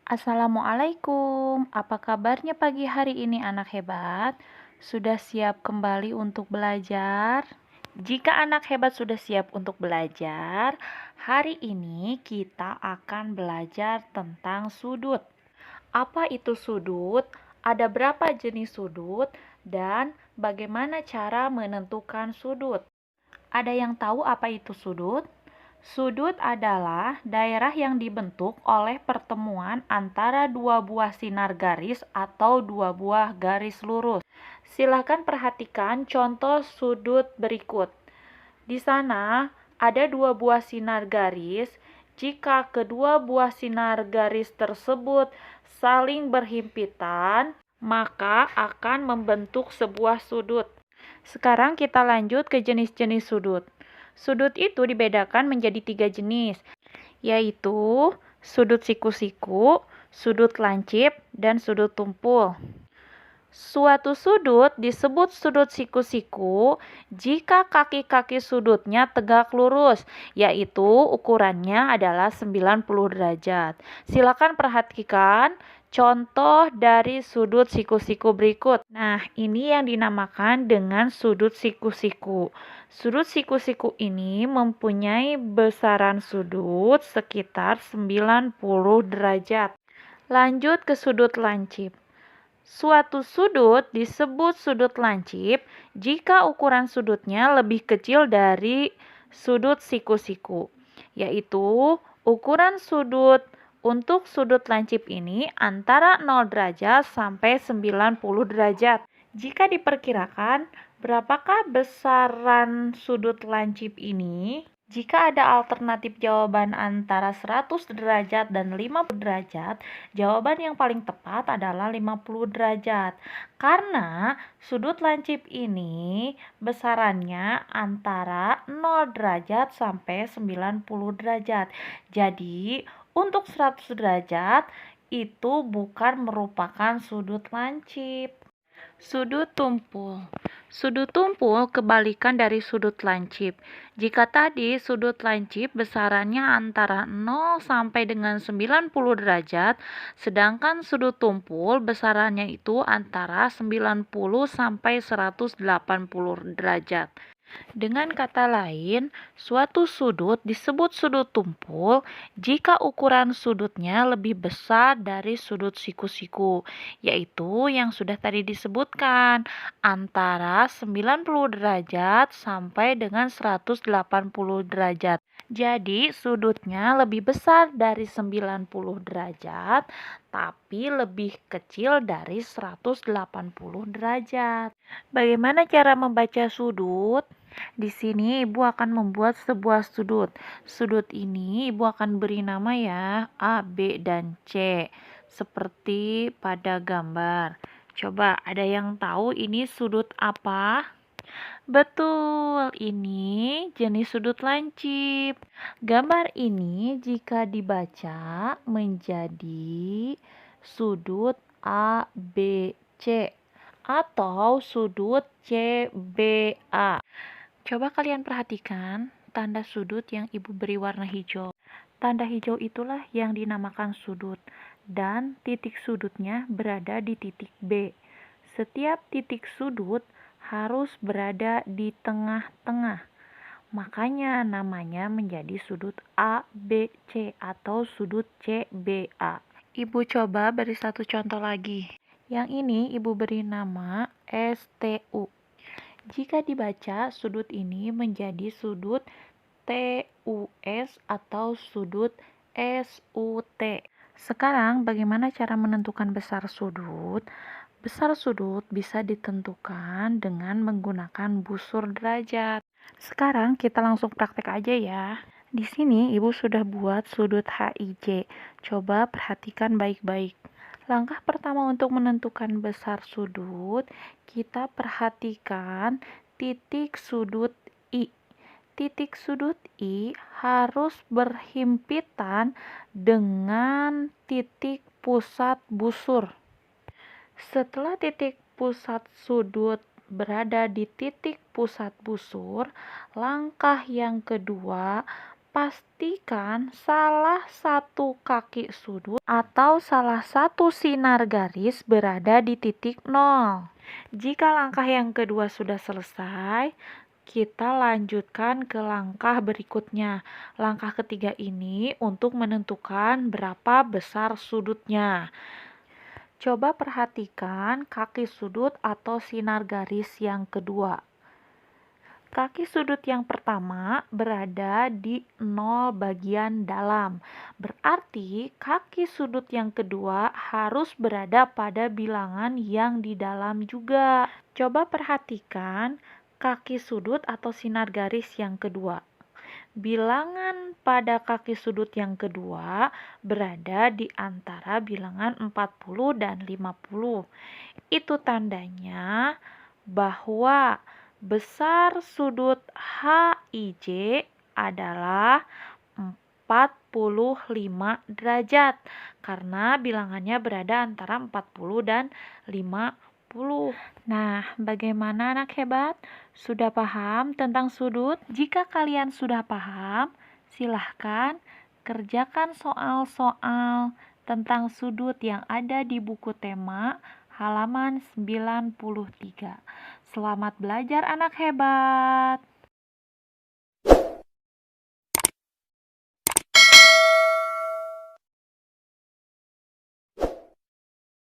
Assalamualaikum, apa kabarnya pagi hari ini anak hebat? Sudah siap kembali untuk belajar? Jika anak hebat sudah siap untuk belajar, hari ini kita akan belajar tentang sudut. Apa itu sudut? Ada berapa jenis sudut? Dan bagaimana cara menentukan sudut? Ada yang tahu apa itu sudut? Sudut adalah daerah yang dibentuk oleh pertemuan antara dua buah sinar garis atau dua buah garis lurus. Silakan perhatikan contoh sudut berikut. Di sana ada dua buah sinar garis. Jika kedua buah sinar garis tersebut saling berhimpitan, maka akan membentuk sebuah sudut. Sekarang kita lanjut ke jenis-jenis sudut. Sudut itu dibedakan menjadi 3 jenis, yaitu sudut siku-siku, sudut lancip, dan sudut tumpul. Suatu sudut disebut sudut siku-siku jika kaki-kaki sudutnya tegak lurus, yaitu ukurannya adalah 90 derajat. Silakan perhatikan contoh dari sudut siku-siku berikut. Nah, ini yang dinamakan dengan sudut siku-siku. Sudut siku-siku ini mempunyai besaran sudut sekitar 90 derajat. Lanjut ke sudut lancip. Suatu sudut disebut sudut lancip jika ukuran sudutnya lebih kecil dari sudut siku-siku, yaitu ukuran sudut untuk sudut lancip ini antara 0 derajat sampai 90 derajat. Jika diperkirakan, berapakah besaran sudut lancip ini? Jika ada alternatif jawaban antara 100 derajat dan 50 derajat, jawaban yang paling tepat adalah 50 derajat. Karena sudut lancip ini besarannya antara 0 derajat sampai 90 derajat. Jadi, untuk 100 derajat itu bukan merupakan sudut lancip. Sudut tumpul. Sudut tumpul kebalikan dari sudut lancip. Jika tadi sudut lancip besarannya antara 0 sampai dengan 90 derajat, sedangkan sudut tumpul besarannya itu antara 90 sampai 180 derajat. Dengan kata lain, suatu sudut disebut sudut tumpul jika ukuran sudutnya lebih besar dari sudut siku-siku, yaitu yang sudah tadi disebutkan, antara 90 derajat sampai dengan 180 derajat. Jadi, sudutnya lebih besar dari 90 derajat, tapi lebih kecil dari 180 derajat. Bagaimana cara membaca sudut? Di sini ibu akan membuat sebuah sudut. Sudut ini ibu akan beri nama ya, A, B, dan C. Seperti pada gambar. Coba ada yang tahu ini sudut apa? Betul, ini jenis sudut lancip. Gambar ini jika dibaca menjadi sudut A, B, C atau sudut CBA. Coba kalian perhatikan tanda sudut yang ibu beri warna hijau. Tanda hijau itulah yang dinamakan sudut dan titik sudutnya berada di titik B. Setiap titik sudut harus berada di tengah-tengah. Makanya namanya menjadi sudut ABC atau sudut CBA. Ibu coba beri satu contoh lagi. Yang ini ibu beri nama STU. Jika dibaca, sudut ini menjadi sudut TUS atau sudut SUT. Sekarang, bagaimana cara menentukan besar sudut? Besar sudut bisa ditentukan dengan menggunakan busur derajat. Sekarang kita langsung praktek aja ya. Di sini ibu sudah buat sudut HIJ. Coba perhatikan baik-baik. Langkah pertama untuk menentukan besar sudut, kita perhatikan titik sudut I. Titik sudut I harus berhimpitan dengan titik pusat busur. Setelah titik pusat sudut berada di titik pusat busur, langkah yang kedua Pastikan salah satu kaki sudut atau salah satu sinar garis berada di titik nol. Jika langkah yang kedua sudah selesai, kita lanjutkan ke langkah berikutnya. Langkah ketiga ini untuk menentukan berapa besar sudutnya. Coba perhatikan kaki sudut atau sinar garis yang kedua. Kaki sudut yang pertama berada di 0 bagian dalam. Berarti kaki sudut yang kedua harus berada pada bilangan yang di dalam juga. Coba perhatikan kaki sudut atau sinar garis yang kedua. Bilangan pada kaki sudut yang kedua berada di antara bilangan 40 dan 50. Itu tandanya bahwa besar sudut HIJ adalah 45 derajat karena bilangannya berada antara 40 dan 50. Nah, bagaimana anak hebat? Sudah paham tentang sudut? Jika kalian sudah paham, silahkan kerjakan soal-soal tentang sudut yang ada di buku tema halaman 93. Selamat belajar anak hebat.